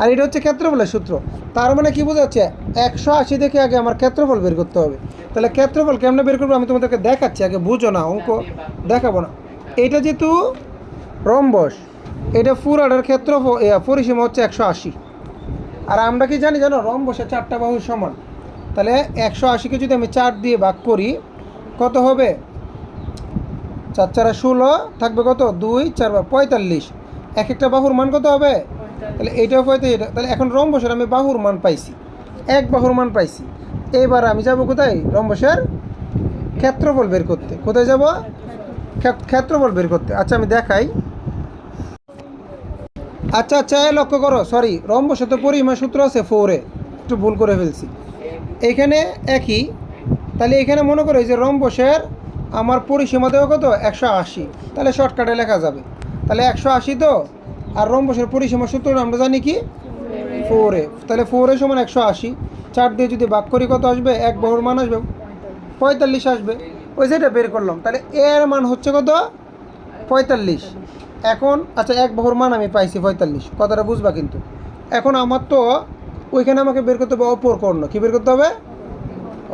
আর এটা হচ্ছে ক্ষেত্রফলের সূত্র। তার মানে কি বোঝা যাচ্ছে, 180 থেকে আগে আমার ক্ষেত্রফল বের করতে হবে। তাহলে ক্ষেত্রফল কেমনে বের করবো আমি তোমাদেরকে দেখাচ্ছি, আগে বুঝো না, অঙ্ক দেখাবো না। এইটা যেহেতু রম্বস, এটা পুরাটার ক্ষেত্রফল পরিসীমা হচ্ছে 180। আর আমরা কি জানি জানো, রম্বসের 4টা বাহু সমান। তাহলে 180কে যদি আমি 4 দিয়ে ভাগ করি কত হবে, 4 4 16 থাকবে কত, 2 4 45। এক একটা বাহুর মান কত হবে, তাহলে এইটাও 45। তাহলে এখন রম্বসের আমি বাহুর মান পাইছি, এক বাহুর মান পাইছি। এবার আমি যাব কোথায়, রম্বসের ক্ষেত্রফল বের করতে। কোথায় যাব, ক্ষেত্রফল বের করতে। আচ্ছা আমি দেখাই। আচ্ছা আচ্ছা লক্ষ্য করো, সরি, রম্বসের তো পরিসীমা সূত্র আছে 4-এ, একটু ভুল করে ফেলছি। এইখানে একই, তাহলে এখানে মনে করো এই যে রম্বসের আমার পরিসীমা দেওয়া কত 180, তাহলে শর্টকাটে লেখা যাবে। তাহলে 180 তো, আর রম্বসের পরিসীমা সূত্র আমরা জানি কি 4-এ, তাহলে 4-এ সমান 180। 4 দিয়ে যদি ভাগ করি কত আসবে, এক বাহুর মান আসবে 45 আসবে, ওই যেটা বের করলাম। তাহলে এর মান হচ্ছে কত 45। এখন আচ্ছা এক বাহুর মান আমি পাইছি 45, কথাটা বুঝবা কিন্তু। এখন আমার তো ওইখানে আমাকে বের করতে হবে অপর কর্ণ, কী বের করতে হবে,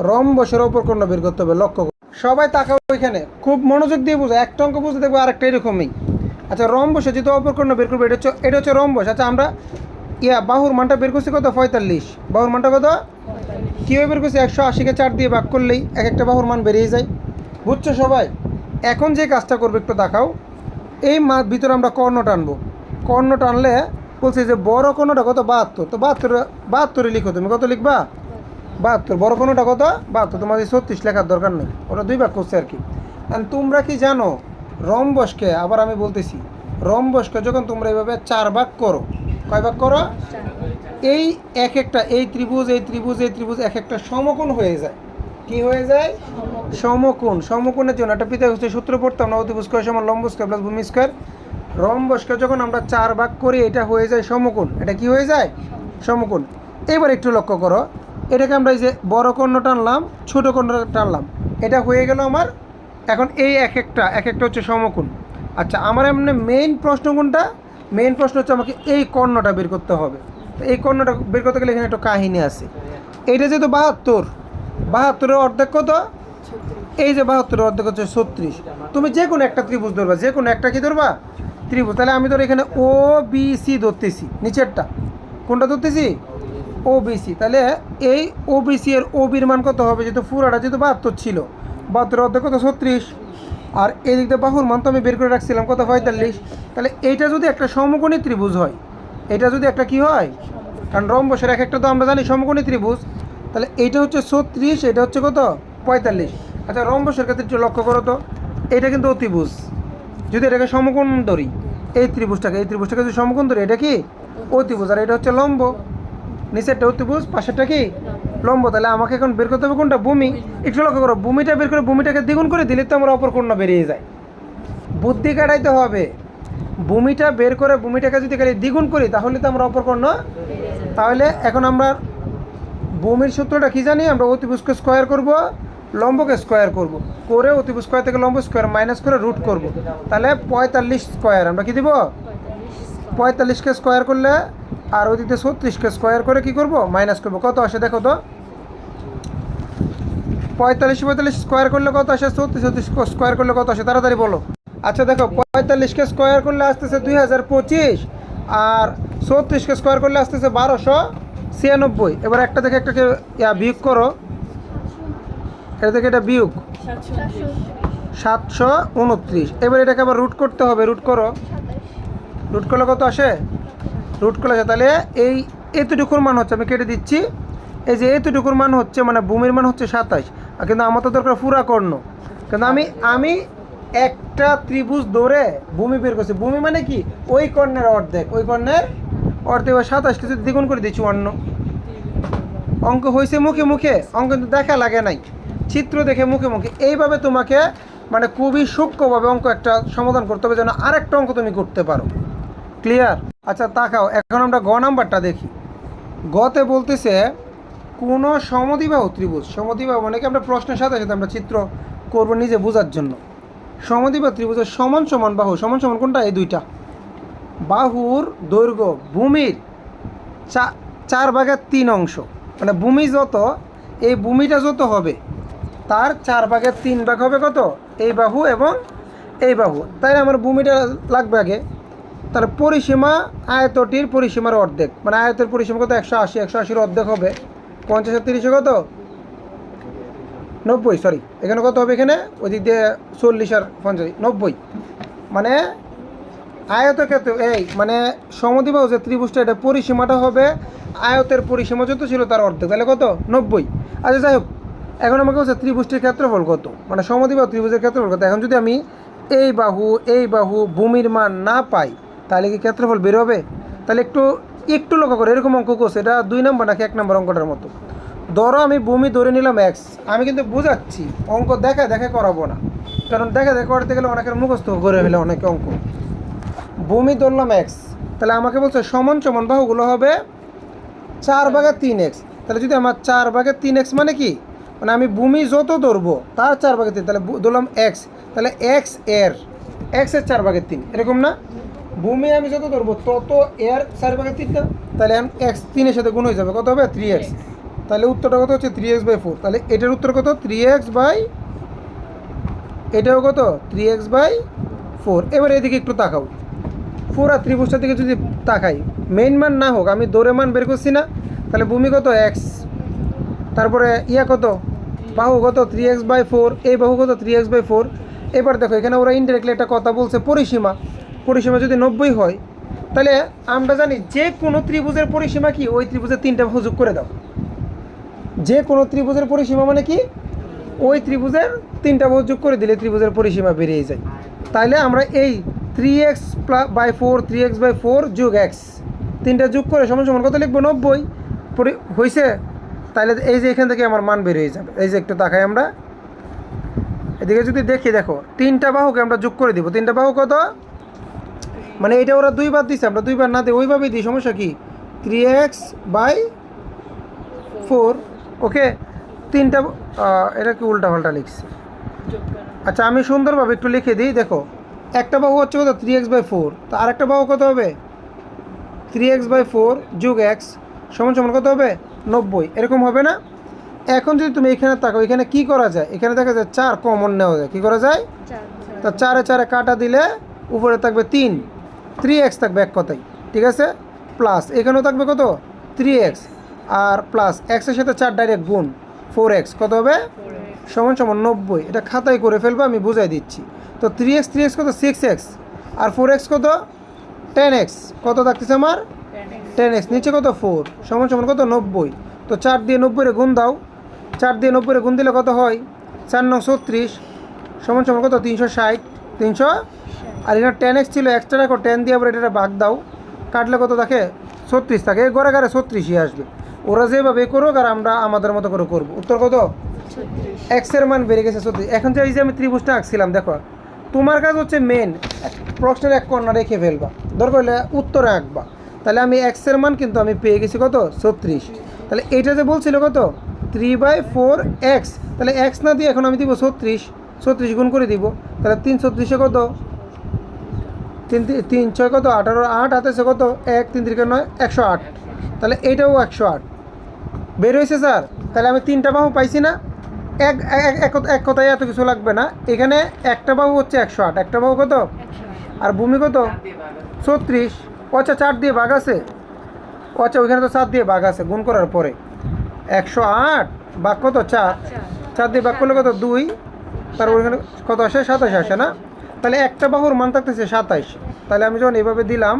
রম্বসের অপর কর্ণ বের করতে হবে। লক্ষ্য করো সবাই তাকাও ওইখানে, খুব মনোযোগ দিয়ে বুঝো, একটা অঙ্ক বুঝতে দেখবো আরেকটা এরকমই। আচ্ছা রম্বসে যেহেতু অপর কর্ণ বের করবে, এটা হচ্ছে রম্বস। আচ্ছা আমরা বাহুর মানটা বের করছি কত 45, বাহুর মানটা কত কীভাবে বের করছি, 180কে 4 দিয়ে ভাগ করলেই এক একটা বাহুর মান বেরিয়ে যায়। বুঝছো সবাই? এখন যে কাজটা করবে একটু দেখাও, এই ভিতরে আমরা কর্ণ টানবো। কর্ণ টানলে বলছি যে বড় কর্ণটা কত 72, তো 72 লিখো। তুমি কত লিখবা, 72। বড় কর্ণটা কত 72, তোমার 36 লেখার দরকার নেই, ওটা 2 ভাগ করছে আর কি। আর তোমরা কি জানো রম্বসকে, আবার আমি বলতেছি, রম্বসকে যখন তোমরা এইভাবে 4 ভাগ করো, কয় ভাগ করো, এই এক একটা এই ত্রিভুজ এই ত্রিভুজ এই ত্রিভুজ এক একটা সমকোণ হয়ে যায়। কি হয়ে যায়, সমকোণ। সমকোণের জন্য একটা পিথাগোরাসের হচ্ছে সূত্র পড়তাম না, অতিভুজ স্কয়ার সমান লম্ব স্কয়ার প্লাস ভূমি স্কয়ার। রম্বসকে যখন আমরা 4 ভাগ করি এটা হয়ে যায় সমকোণ। এটা কি হয়ে যায়, সমকোণ। এবার একটু লক্ষ্য করো, এটাকে আমরা এই যে বড় কর্ণ টানলাম, ছোট কর্ণ টানলাম, এটা হয়ে গেল আমার। এখন এই এক একটা হচ্ছে সমকোণ। আচ্ছা আমার এমনি মেইন প্রশ্ন কোনটা, মেইন প্রশ্ন হচ্ছে আমাকে এই কর্ণটা বের করতে হবে। তো এই কর্ণটা বের করতে গেলে এখানে একটা কাহিনী আছে। এইটা যেহেতু 72, 72-এর অর্ধেক কত, এই যে 72-এর অর্ধেক হচ্ছে 36। তুমি যে কোনো একটা ত্রিভুজ ধরবা, যে কোনো একটা কি ধরবা, ত্রিভুজ। তাহলে আমি ধর এখানে ও বি সি ধরতেছি, নিচেরটা কোনটা ধরতেছি, ও বি সি। তাহলে এই ও বি সি এর ও বির মান কত হবে, যেহেতু পুরাটা যেহেতু 72 ছিল, 72-এর অর্ধেক কত 36। আর এই দিক দিয়ে বাহুর মান তো আমি বের করে রাখছিলাম কত 45। তাহলে এইটা যদি একটা সমকোণী ত্রিভুজ হয়, এটা যদি একটা কি হয়, কারণ রম্বসের এক একটা তো আমরা জানি সমকোণী ত্রিভুজ, তাহলে এইটা হচ্ছে 36, এটা হচ্ছে কত 45। আচ্ছা রম্বসের ক্ষেত্রে একটু লক্ষ্য করো তো, এটা কিন্তু অতিভুজ। যদি এটাকে সমকোণ ধরি, এই ত্রিভুজটাকে যদি সমকোণ ধরি, এটা কি অতিভুজ, আর এটা হচ্ছে লম্ব। নিচেরটা অতিভুজ, পাশেরটা কি লম্ব। তাহলে আমাকে এখন বের করতে হবে কোনটা, ভূমি। একটু লক্ষ্য করো, ভূমিটা বের করে ভূমিটাকে দ্বিগুণ করে দিলে তো আমরা অপর কোণ বেরিয়ে যায়। বুদ্ধি কাটাইতে হবে, ভূমিটা বের করে ভূমিটাকে যদি খালি দ্বিগুণ করি তাহলে তো আমরা অপর কোণ। তাহলে এখন আমরা ভূমির সূত্রটা কি জানি, আমরা অতিভুজকে স্কোয়ার করব, লম্বকে স্কোয়ার করব, করে অতিভুজ স্কোয়ার থেকে লম্ব স্কোয়ার মাইনাস করে রুট করব। তাহলে 45 স্কোয়ার আমরা কি দিব, 45কে স্কোয়ার করলে, আর ওদিকে 36কে স্কোয়ার করে কি করব, মাইনাস করব। কত আসে দেখো তো, 45 স্কোয়ার করলে কত আসে, 36 স্কোয়ার করলে কত আসে, তাড়াতাড়ি বলো। আচ্ছা দেখো 45কে স্কোয়ার করলে আসতেছে 2025, আর 36কে স্কোয়ার করলে আসতেছে 1296। এবার একটা থেকে একটাকে বিয়োগ করো, এটা থেকে এটা বিয়োগ 729। এবার এটাকে আবার রুট করতে হবে, রুট করো, রুট করলে কত আসে, রুট করলে আসে। তাহলে এই এতটুকুর মান হচ্ছে, আমি কেটে দিচ্ছি, এই যে এতটুকুর মান হচ্ছে মানে ভূমির মান হচ্ছে 27। আর কিন্তু আমার তো দরকার পুরা কর্ণ, কিন্তু আমি একটা ত্রিভুজ ধরে ভূমি বের করছি। ভূমি মানে কি, ওই কর্ণের অর্ধেক, ওই কর্ণের অর্ধেক 27কে যদি দ্বিগুণ করে দিচ্ছি 54। অঙ্ক হয়েছে মুখে মুখে, অঙ্ক কিন্তু দেখা লাগে নাই, চিত্র দেখে মুখে মুখে। এইভাবে তোমাকে মানে খুবই সূক্ষ্মভাবে অঙ্ক একটা সমাধান করতে হবে যেন আরেকটা অঙ্ক তুমি করতে পারো। ক্লিয়ার? আচ্ছা তাকাও, এখন আমরা গ নাম্বারটা দেখি। গতে বলতেছে কোনো সমদ্বিবাহু ত্রিভুজ, সমদ্বিবাহু মানে কি আমরা প্রশ্নের সাথে সাথে আমরা চিত্র করবো নিজে বোঝার জন্য। সমদ্বিবাহু ত্রিভুজের সমান সমান বাহু, সমান সমান কোনটা? এই দুইটা বাহুর দৈর্ঘ্য ভূমির 4/3 অংশ, মানে ভূমি যত, এই ভূমিটা যত হবে তার 4/3 হবে কত? এই বাহু এবং এই বাহু। তাই আমার ভূমিটা লাগবে আগে। তাহলে পরিসীমা আয়তটির পরিসীমার অর্ধেক, মানে আয়তের পরিসীমা কত? 180, 180-র অর্ধেক হবে 50 আর 30 কত? 90, সরি এখানে কত হবে? এখানে ওই দিক দিয়ে 40 আর 50, 90। মানে আয়তক্ষেত্র এই মানে সমদ্বিবাহু যে ত্রিভুজটা, এটা পরিসীমাটা হবে আয়তের পরিসীমা যত ছিল তার অর্ধেক, তাহলে কত? 90। আচ্ছা যাই হোক, এখন আমাকে বলছে ত্রিভুজটির ক্ষেত্রফল কত, মানে সমদ্বিবাহু ত্রিভুজের ক্ষেত্রফল কত। এখন যদি আমি এই বাহু ভূমির মান না পাই, তাহলে কি ক্ষেত্রফল বের হবে? তাহলে একটু একটু লক্ষ্য করে, এরকম অঙ্ক করছে, এটা 2 নম্বর নাকি 1 নম্বর অঙ্কটার মতো। ধরো আমি ভূমি ধরে নিলাম এক্স, আমি কিন্তু বুঝাচ্ছি, অঙ্ক দেখা করাবো না, কারণ দেখা করতে গেলে অনেকের মুখস্থ করে ফেলে অনেকে অঙ্ক। ভূমি ধরলাম এক্স, তাহলে আমাকে বলছে সমান সমান বাহুগুলো হবে 4/3x। তাহলে যদি আমার 4/3x মানে কি, মানে আমি ভূমি যত ধরবো তার 4/3, তাহলে ধরলাম এক্স, তাহলে এক্স এর 4/3, এরকম না? ভূমি আমি যত ধরবো তত এর 4/3 না, তাহলে এক্স 3-এর সাথে গুণ হয়ে যাবে, কত হবে? 3x। তাহলে উত্তরটা কত হচ্ছে? 3x/4। তাহলে এটার উত্তর কত? 3x বাই, এটাও কত? 3x/4। এবার এদিকে একটু তাকাও, পুরা ত্রিভুজটার দিকে যদি তাকাই, মেইন মান না হোক, আমি দৌড়ে মান বের করছি না, তাহলে ভূমি কত? এক্স, তারপরে কত? বাহু কত? 3x/4, এই বাহু কত? 3x/4। এবার দেখো এখানে ওরা ইনডাইরেক্টলি একটা কথা বলছে, পরিসীমা যদি 90 হয়, তাহলে আমরা জানি যে কোনো ত্রিভুজের পরিসীমা কি, ওই ত্রিভুজের 3টা বাহু যোগ করে দাও। যে কোনো ত্রিভুজের পরিসীমা মানে কি, ওই ত্রিভুজের 3টা বাহু যোগ করে দিলে ত্রিভুজের পরিসীমা বেরিয়ে যায়। তাইলে আমরা এই 3x/4 3x/4 যোগ এক্স, 3টা যোগ করে সমান সমান কত লিখবো? 90 হয়েছে। তাহলে এই যে এখান থেকে আমার মান বের হয়ে যাবে। এই যে একটু তাকাই আমরা এদিকে যদি দেখি, দেখো 3টা বাহুকে আমরা যোগ করে দিব। 3টা বাহু কত? মানে এটা ওরা 2 বার দিচ্ছে, আমরা 2 বার না দিয়ে ওইভাবেই দিই, সমস্যা কি? 3x/4, ওকে। 3টা এটা কি উল্টা পাল্টা লিখছি? আচ্ছা আমি সুন্দরভাবে একটু লিখে দিই, দেখো একটা বাহু হচ্ছে কত? 3x/4, তো আরেকটা বাহু কত হবে? 3x/4 যোগ এক্স সমান সমান কত হবে? 90, এরকম হবে না? এখন যদি তুমি এখানে তাকাও, এখানে কি করা যায়? এখানে দেখা যায় 4 কমন নেওয়া যায়, কি করা যায়? তা 4 কাটা দিলে উপরে থাকবে 3x থাকবে এক কথাই, ঠিক আছে? প্লাস এখানেও থাকবে কত? 3x, আর প্লাস এক্সের সাথে 4 ডাইরেক্ট গুণ 4x, কত হবে? সমান সমান 90। এটা খাতায় করে ফেলবো, আমি বুঝাই দিচ্ছি। তো 3x কত? 6x, আর 4x কত? 10x, কত থাকতেছে আমার? 10x, নিচে কত? 4, সমান সমান কত? 90। তো 4 দিয়ে 90-রে গুণ দাও, 4 দিয়ে 90-রে গুণ দিলে কত হয়? 4×9 = 36, সমান সমান কত? 360, 300। আর এখানে 10x ছিল, এক্সট্রা রাখো, 10 দিয়ে আবার এটা ভাগ দাও, কাটলে কত থাকে? 36 থাকে। এই ঘরে 36ই আসবে। ওরা যেভাবে করুক আর আমরা আমাদের মতো করে করবো। উত্তর কত? এক্সের মান বেড়ে গেছে 36। এখন যে এই যে আমি ত্রিভুজটা আঁকছিলাম, দেখো তোমার কাজ হচ্ছে মেন প্রশ্নের এক কর্নার রেখে ফেলবা, দরকার হলে উত্তরে আঁকবা। তাহলে আমি এক্সের মান কিন্তু আমি পেয়ে গেছি কত? 36। তাহলে এইটা যে বলছিল কত? 3/4x, তাহলে এক্স না দিয়ে এখন আমি দিব 36 গুণ করে দিব। তাহলে 3×36 কত? 3×6 কত? 18, 8 হাতে কত? 1, 3 × 9 108। তাহলে এইটাও 108 বের হয়েছে স্যার। তাহলে আমি 3টা বাহু পাইছি না? এক কথায় এত কিছু লাগবে না। এখানে একটা বাহু হচ্ছে 108, একটা বাহু কত? আর ভূমি কত? 36। আচ্ছা 4 দিয়ে ভাগ আছে, আচ্ছা ওইখানে তো 7 দিয়ে ভাগ আছে গুণ করার পরে। 108 ভাগ কত? 4 দিয়ে ভাগ করলে কত? 2, তারপর ওইখানে কত আসে? 27 আসে না? তাহলে একটা বাহুর মান থাকতেছে 27। তাহলে আমি যখন এইভাবে দিলাম,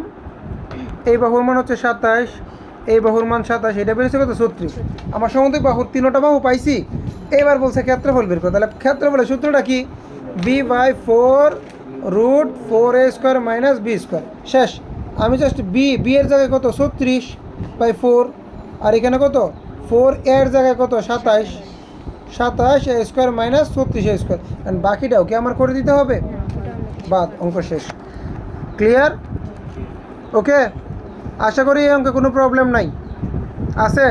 এই বাহুর মান হচ্ছে 27, এই বাহুর মান 27, এটা বেরিয়েছে কত? 36। আমার সমুদ্রিক বাহুর 3টা বাহু পাইছি। এবার বলছে ক্ষেত্রফল বের করে। তাহলে ক্ষেত্রফলের সূত্রটা কি? b/4√4a² - b²। শেষ। আমি জাস্ট বি এর জায়গায় কত? 36/4, আর এখানে কত? 4 এর জায়গায় কত? 27 a² - 36a², অ্যান্ড বাকিটাও কি আমার করে দিতে হবে? বাদ, অঙ্ক শেষ। ক্লিয়ার? ওকে, আশা করি এই অঙ্কে কোনো প্রবলেম নাই আছে।